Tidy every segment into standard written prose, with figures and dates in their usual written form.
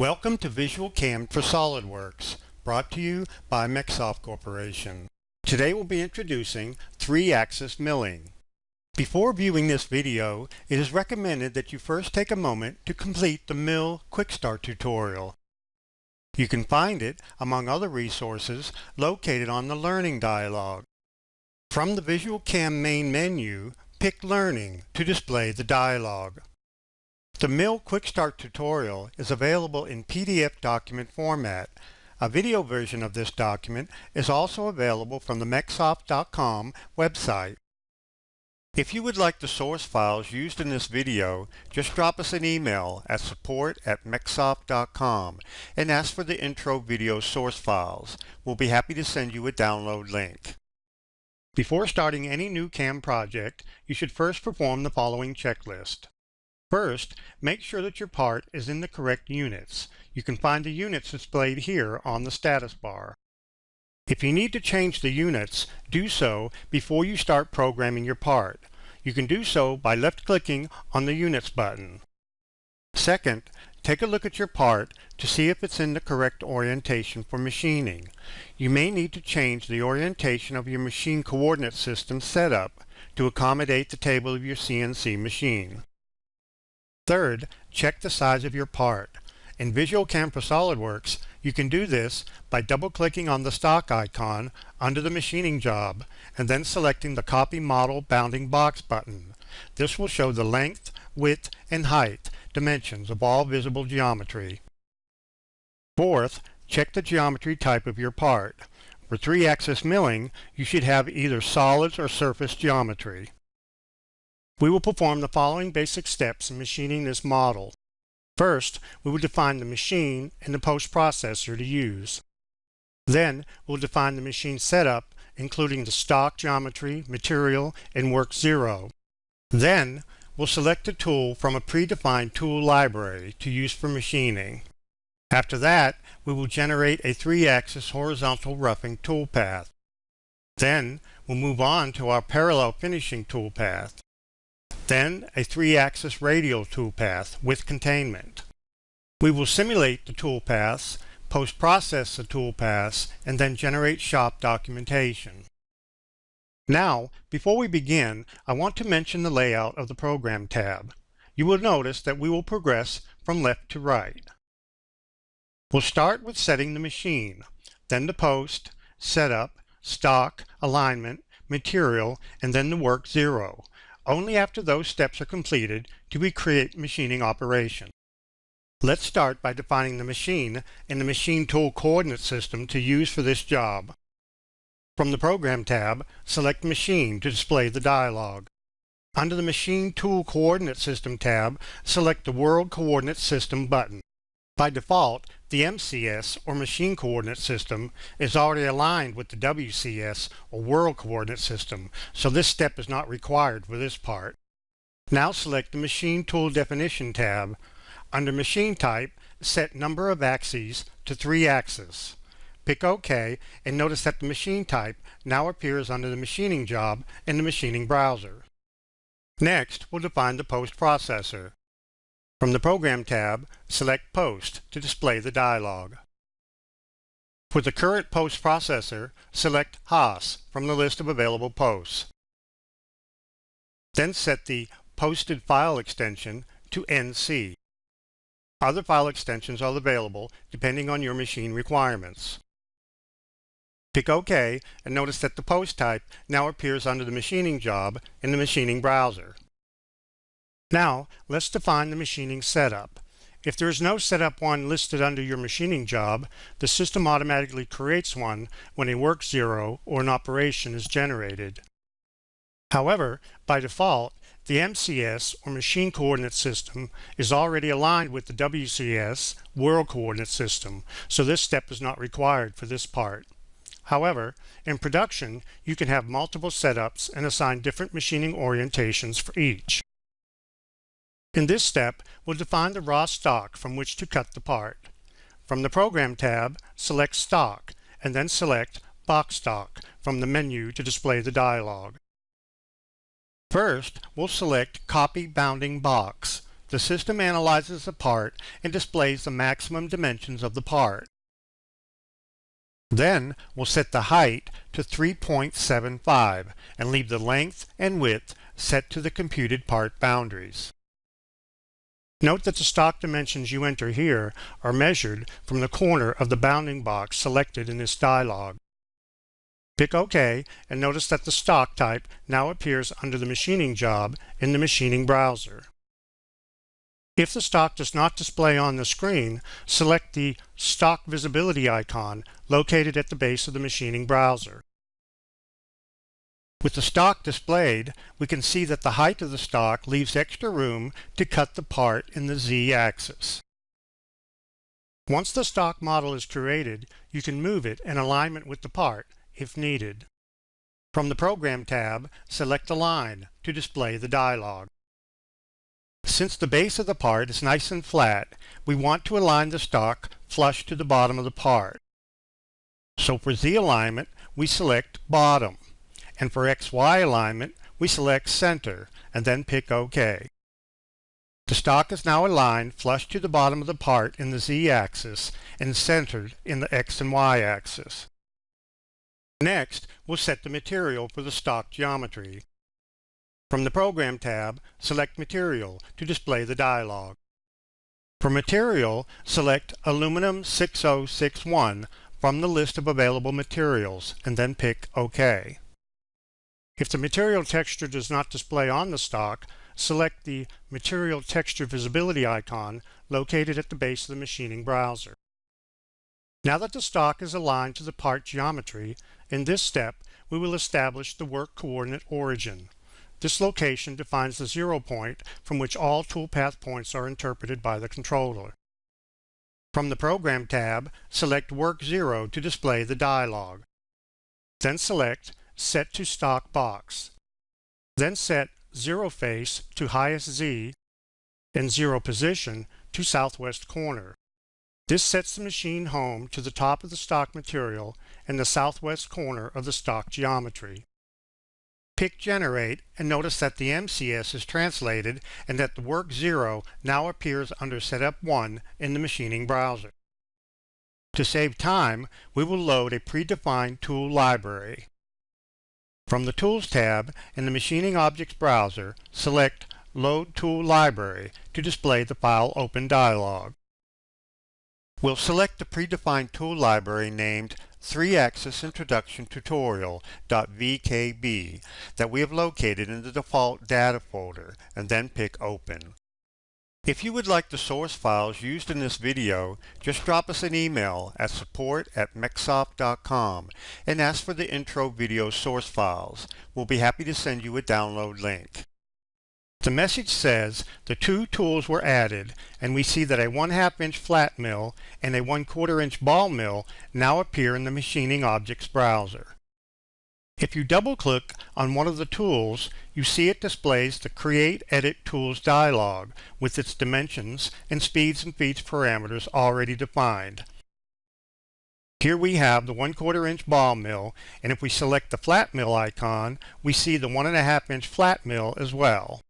Welcome to VisualCAM for SOLIDWORKS, brought to you by MecSoft Corporation. Today we'll be introducing 3-axis milling. Before viewing this video, it is recommended that you first take a moment to complete the Mill Quick Start tutorial. You can find it, among other resources, located on the Learning dialog. From the VisualCAM main menu, pick Learning to display the dialog. The Mill Quick Start tutorial is available in PDF document format. A video version of this document is also available from the MecSoft.com website. If you would like the source files used in this video, just drop us an email at support@MecSoft.com and ask for the intro video source files. We'll be happy to send you a download link. Before starting any new CAM project, you should first perform the following checklist. First, make sure that your part is in the correct units. You can find the units displayed here on the status bar. If you need to change the units, do so before you start programming your part. You can do so by left-clicking on the Units button. Second, take a look at your part to see if it's in the correct orientation for machining. You may need to change the orientation of your machine coordinate system setup to accommodate the table of your CNC machine. Third, check the size of your part. In VisualCAM for SOLIDWORKS, you can do this by double-clicking on the stock icon under the machining job and then selecting the Copy Model Bounding Box button. This will show the length, width, and height dimensions of all visible geometry. Fourth, check the geometry type of your part. For 3-axis milling, you should have either solids or surface geometry. We will perform the following basic steps in machining this model. First, we will define the machine and the post-processor to use. Then, we'll define the machine setup, including the stock geometry, material, and work 0. Then, we'll select a tool from a predefined tool library to use for machining. After that, we will generate a 3-axis horizontal roughing toolpath. Then, we'll move on to our parallel finishing toolpath. Then a 3-axis radial toolpath with containment. We will simulate the toolpaths, post-process the toolpaths, and then generate shop documentation. Now, before we begin, I want to mention the layout of the Program tab. You will notice that we will progress from left to right. We'll start with setting the machine, then the post, setup, stock, alignment, material, and then the work 0. Only after those steps are completed do we create machining operation. Let's start by defining the machine and the machine tool coordinate system to use for this job. From the Program tab, select Machine to display the dialog. Under the Machine Tool Coordinate System tab, select the World Coordinate System button. By default, the MCS, or Machine Coordinate System, is already aligned with the WCS, or World Coordinate System, so this step is not required for this part. Now select the Machine Tool Definition tab. Under Machine Type, set Number of Axes to 3 axes. Pick OK, and notice that the machine type now appears under the machining job in the machining browser. Next, we'll define the post processor. From the Program tab, select Post to display the dialog. For the current post processor, select HOS from the list of available posts. Then set the Posted File extension to NC. Other file extensions are available depending on your machine requirements. Pick OK and notice that the post type now appears under the machining job in the machining browser. Now, let's define the machining setup. If there is no setup one listed under your machining job, the system automatically creates one when a work 0 or an operation is generated. However, by default, the MCS, or Machine Coordinate System, is already aligned with the WCS, World Coordinate System, so this step is not required for this part. However, in production, you can have multiple setups and assign different machining orientations for each. In this step, we'll define the raw stock from which to cut the part. From the Program tab, select Stock, and then select Box Stock from the menu to display the dialog. First, we'll select Copy Bounding Box. the system analyzes the part and displays the maximum dimensions of the part. Then we'll set the height to 3.75 and leave the length and width set to the computed part boundaries. Note that the stock dimensions you enter here are measured from the corner of the bounding box selected in this dialog. Pick OK and notice that the stock type now appears under the machining job in the machining browser. If the stock does not display on the screen, select the Stock Visibility icon located at the base of the machining browser. With the stock displayed, we can see that the height of the stock leaves extra room to cut the part in the Z-axis. Once the stock model is created, you can move it in alignment with the part if needed. From the Program tab, select Align to display the dialog. Since the base of the part is nice and flat, we want to align the stock flush to the bottom of the part. So for Z alignment, we select Bottom, and for XY alignment, we select Center, and then pick OK. The stock is now aligned flush to the bottom of the part in the Z-axis and centered in the X and Y axis. Next, we'll set the material for the stock geometry. From the Program tab, select Material to display the dialog. For material, select Aluminum 6061 from the list of available materials and then pick OK. If the material texture does not display on the stock, select the Material Texture Visibility icon located at the base of the machining browser. Now that the stock is aligned to the part geometry, in this step we will establish the work coordinate origin. This location defines the 0 point from which all toolpath points are interpreted by the controller. From the Program tab, select Work 0 to display the dialog. Then select Set to Stock Box. Then set 0 face to highest Z and 0 position to southwest corner. This sets the machine home to the top of the stock material and the southwest corner of the stock geometry. Pick Generate and notice that the MCS is translated and that the Work 0 now appears under Setup 1 in the machining browser. To save time, we will load a predefined tool library. From the Tools tab in the Machining Objects browser, select Load Tool Library to display the File Open dialog. We'll select the predefined tool library named 3-Axis Introduction Tutorial.vkb that we have located in the default data folder and then pick Open. If you would like the source files used in this video, just drop us an email at support@mecsoft.com and ask for the intro video source files. We'll be happy to send you a download link. The message says the two tools were added, and we see that a 1/2 inch flat mill and a 1/4 inch ball mill now appear in the Machining Objects browser. If you double-click on one of the tools, you see it displays the Create Edit Tools dialog with its dimensions and speeds and feeds parameters already defined. Here we have the 1/4 inch ball mill, and if we select the flat mill icon, we see the 1.5 inch flat mill as well.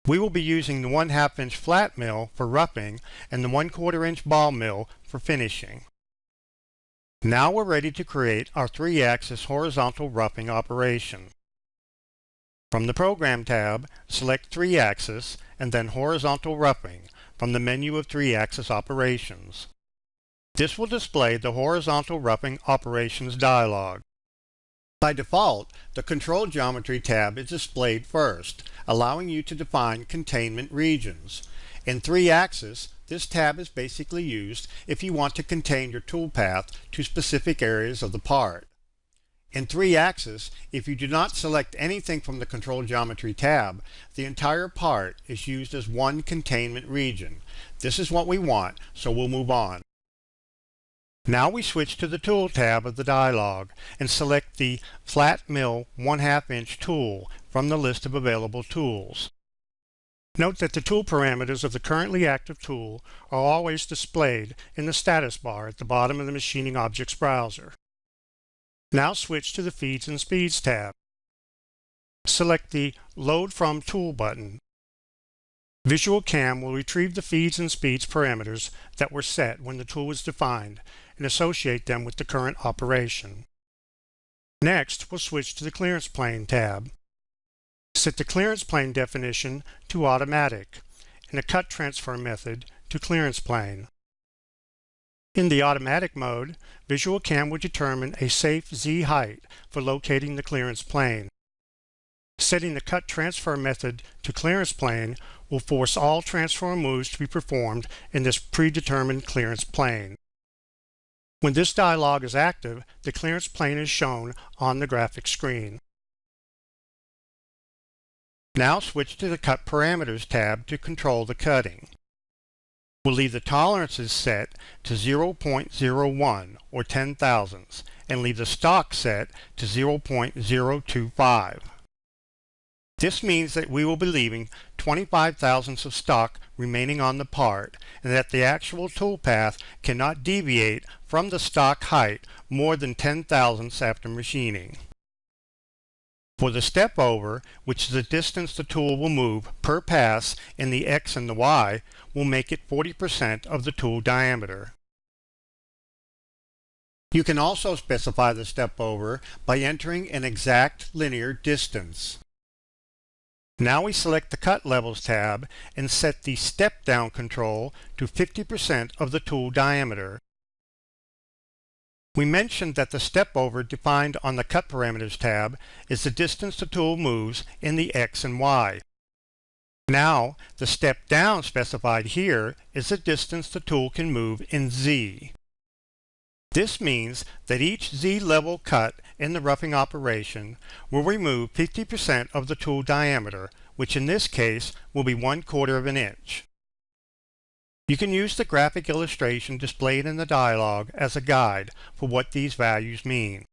We will be using the 1/2 inch flat mill for roughing and the 1/4 inch ball mill for finishing. Now we're ready to create our 3-axis horizontal roughing operation. From the Program tab, select 3-axis and then Horizontal Roughing from the menu of 3-axis operations. This will display the Horizontal Roughing Operations dialog. By default, the Control Geometry tab is displayed first, allowing you to define containment regions. In 3-axis, this tab is basically used if you want to contain your toolpath to specific areas of the part. In 3-axis, if you do not select anything from the Control Geometry tab, the entire part is used as one containment region. This is what we want, so we'll move on. Now we switch to the Tool tab of the dialog and select the Flat Mill 1/2 inch tool from the list of available tools. Note that the tool parameters of the currently active tool are always displayed in the status bar at the bottom of the Machining Objects browser. Now switch to the Feeds and Speeds tab. Select the Load From Tool button. VisualCAM will retrieve the feeds and speeds parameters that were set when the tool was defined and associate them with the current operation. Next, we'll switch to the Clearance Plane tab. Set the clearance plane definition to Automatic and the cut transfer method to Clearance Plane. In the automatic mode, VisualCAM will determine a safe Z height for locating the clearance plane. Setting the cut transfer method to Clearance Plane will force all transform moves to be performed in this predetermined clearance plane. When this dialog is active, the clearance plane is shown on the graphic screen. Now switch to the Cut Parameters tab to control the cutting. We'll leave the tolerances set to 0.01 or 10 thousandths and leave the stock set to 0.025. This means that we will be leaving 25 thousandths of stock remaining on the part and that the actual toolpath cannot deviate from the stock height more than 10 thousandths after machining. For the step over, which is the distance the tool will move per pass in the X and the Y, we'll make it 40% of the tool diameter. You can also specify the step over by entering an exact linear distance. Now we select the Cut Levels tab and set the Step Down control to 50% of the tool diameter. We mentioned that the step over defined on the Cut Parameters tab is the distance the tool moves in the X and Y. Now, the step down specified here is the distance the tool can move in Z. This means that each Z level cut in the roughing operation will remove 50% of the tool diameter, which in this case will be 1/4 of an inch. You can use the graphic illustration displayed in the dialog as a guide for what these values mean.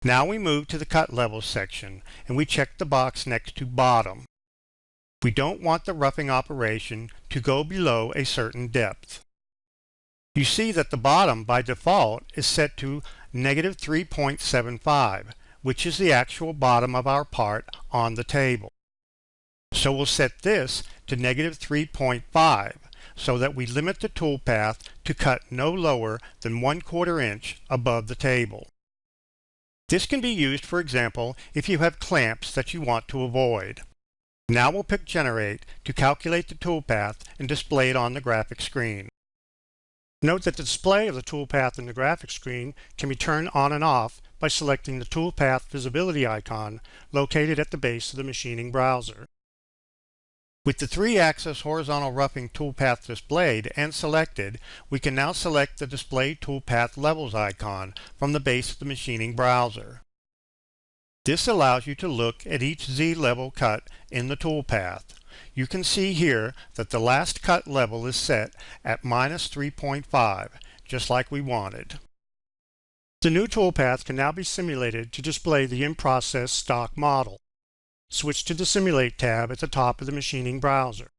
Now we move to the Cut Levels section and we check the box next to Bottom. We don't want the roughing operation to go below a certain depth. You see that the bottom by default is set to -3.75, which is the actual bottom of our part on the table. So we'll set this to -3.5 so that we limit the toolpath to cut no lower than 1/4 inch above the table. This can be used, for example, if you have clamps that you want to avoid. Now we'll pick Generate to calculate the toolpath and display it on the graphic screen. Note that the display of the toolpath in the graphic screen can be turned on and off by selecting the toolpath visibility icon located at the base of the machining browser. With the 3-axis horizontal roughing toolpath displayed and selected, we can now select the Display Toolpath Levels icon from the base of the machining browser. This allows you to look at each Z level cut in the toolpath. You can see here that the last cut level is set at -3.5, just like we wanted. The new toolpath can now be simulated to display the in-process stock model. Switch to the Simulate tab at the top of the machining browser.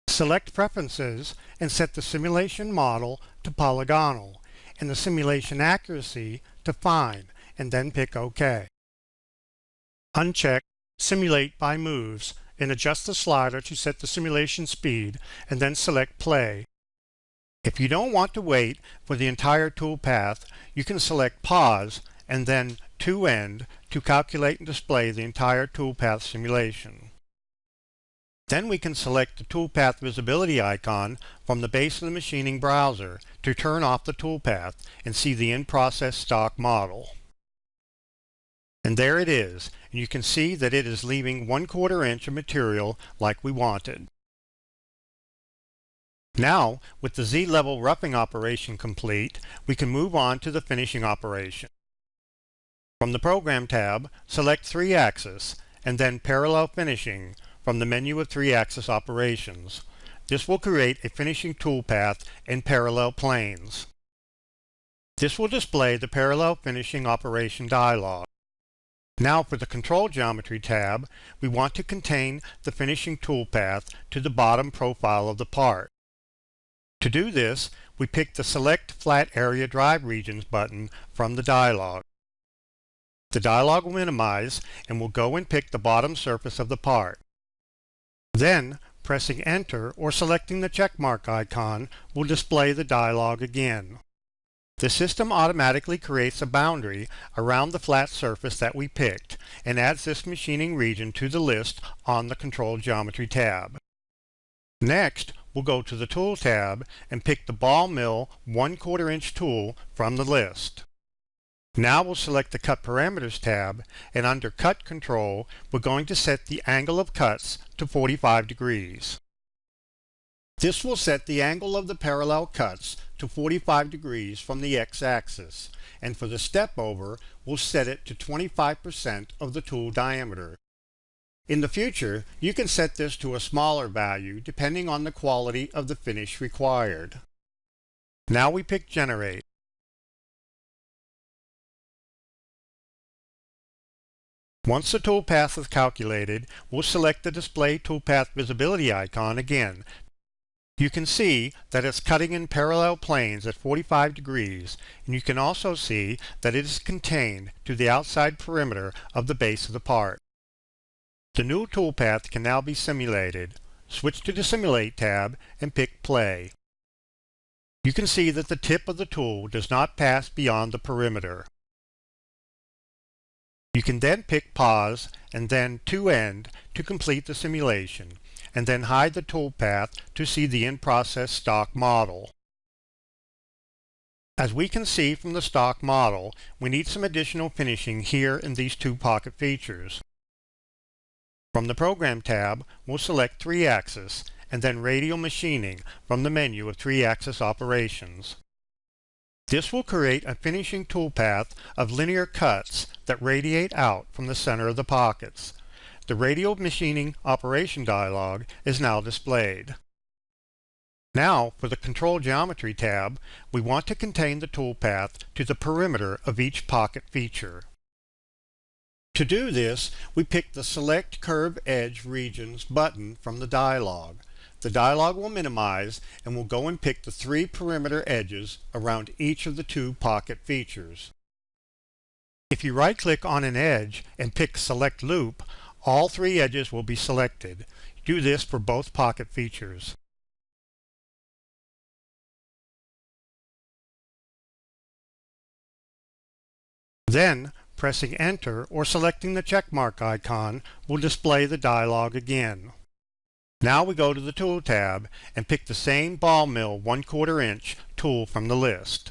Select Preferences and set the simulation model to polygonal and the simulation accuracy to fine, and then pick OK. Uncheck Simulate by Moves and adjust the slider to set the simulation speed and then select Play. If you don't want to wait for the entire toolpath, you can select Pause and then To End to calculate and display the entire toolpath simulation. Then we can select the toolpath visibility icon from the base of the machining browser to turn off the toolpath and see the in-process stock model. And there it is, and you can see that it is leaving 1/4 inch of material like we wanted. Now, with the Z-level roughing operation complete, we can move on to the finishing operation. From the Program tab, select 3-axis and then Parallel Finishing from the menu of 3-axis operations. This will create a finishing toolpath in parallel planes. This will display the Parallel Finishing Operation dialog. Now for the Control Geometry tab, we want to contain the finishing toolpath to the bottom profile of the part. To do this, we pick the Select Flat Area Drive Regions button from the dialog. The dialog will minimize and we'll go and pick the bottom surface of the part. Then, pressing Enter or selecting the checkmark icon will display the dialog again. The system automatically creates a boundary around the flat surface that we picked and adds this machining region to the list on the Control Geometry tab. Next, we'll go to the Tool tab and pick the ball mill 1/4 inch tool from the list. Now we'll select the Cut Parameters tab, and under Cut Control, we're going to set the angle of cuts to 45 degrees. This will set the angle of the parallel cuts to 45 degrees from the x-axis, and for the step over, we'll set it to 25% of the tool diameter. In the future, you can set this to a smaller value depending on the quality of the finish required. Now we pick Generate. Once the toolpath is calculated, we'll select the Display Toolpath Visibility icon again. You can see that it's cutting in parallel planes at 45 degrees, and you can also see that it is contained to the outside perimeter of the base of the part. The new toolpath can now be simulated. Switch to the Simulate tab and pick Play. You can see that the tip of the tool does not pass beyond the perimeter. You can then pick Pause and then To End to complete the simulation, and then hide the toolpath to see the in-process stock model. As we can see from the stock model, we need some additional finishing here in these two pocket features. From the Program tab, we'll select 3-axis and then Radial Machining from the menu of 3-axis operations. This will create a finishing toolpath of linear cuts that radiate out from the center of the pockets. The Radial Machining Operation dialog is now displayed. Now, for the Control Geometry tab, we want to contain the toolpath to the perimeter of each pocket feature. To do this, we pick the Select Curve Edge Regions button from the dialog. The dialog will minimize, and we'll go and pick the 3 perimeter edges around each of the 2 pocket features. If you right-click on an edge and pick Select Loop, all 3 edges will be selected. Do this for both pocket features. Then, pressing Enter or selecting the checkmark icon will display the dialog again. Now we go to the Tool tab and pick the same ball mill 1/4 inch tool from the list.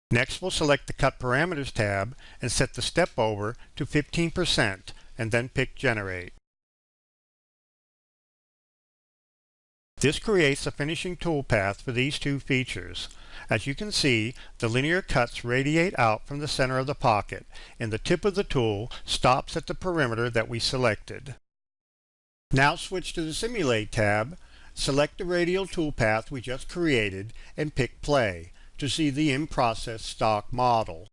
Next we'll select the Cut Parameters tab and set the step over to 15% and then pick Generate. This creates a finishing toolpath for these 2 features. As you can see, the linear cuts radiate out from the center of the pocket, and the tip of the tool stops at the perimeter that we selected. Now switch to the Simulate tab, select the radial toolpath we just created, and pick Play to see the in-process stock model.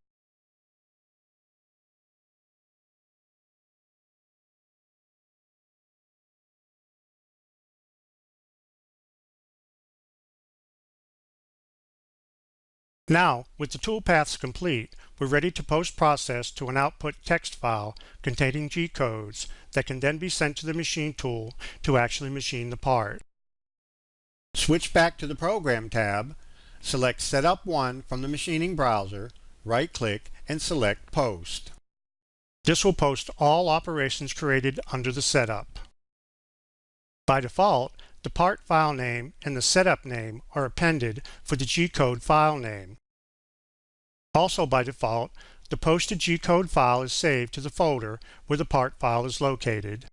Now, with the toolpaths complete, we're ready to post-process to an output text file containing G-codes that can then be sent to the machine tool to actually machine the part. Switch back to the Program tab, select Setup 1 from the machining browser, right-click, and select Post. This will post all operations created under the setup. By default, the part file name and the setup name are appended for the G-code file name. Also by default, the posted G-code file is saved to the folder where the part file is located.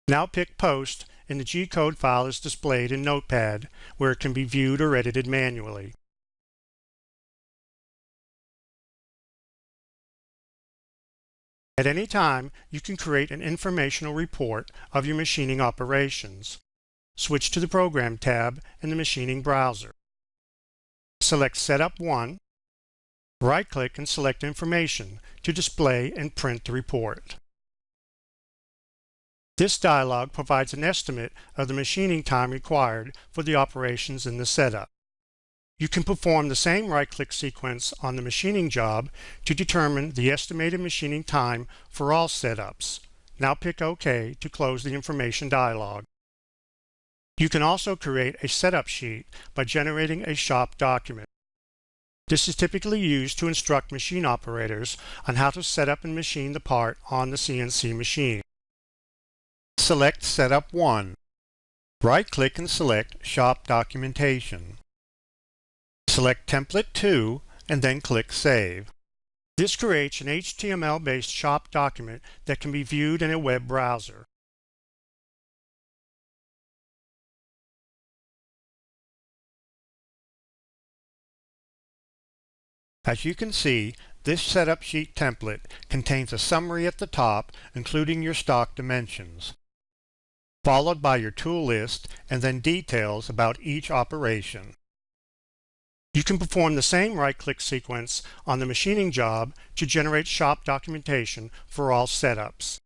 Now pick Post and the G-code file is displayed in Notepad where it can be viewed or edited manually. At any time, you can create an informational report of your machining operations. Switch to the Program tab in the machining browser. Select Setup 1. Right-click and select Information to display and print the report. This dialog provides an estimate of the machining time required for the operations in the setup. You can perform the same right-click sequence on the machining job to determine the estimated machining time for all setups. Now pick OK to close the information dialog. You can also create a setup sheet by generating a shop document. This is typically used to instruct machine operators on how to set up and machine the part on the CNC machine. Select Setup 1. Right-click and select Shop Documentation. Select Template 2 and then click Save. This creates an HTML-based shop document that can be viewed in a web browser. As you can see, this setup sheet template contains a summary at the top, including your stock dimensions, followed by your tool list and then details about each operation. You can perform the same right-click sequence on the machining job to generate shop documentation for all setups.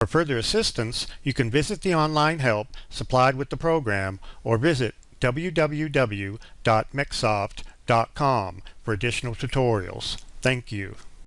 For further assistance, you can visit the online help supplied with the program or visit www.mecsoft.com for additional tutorials. Thank you.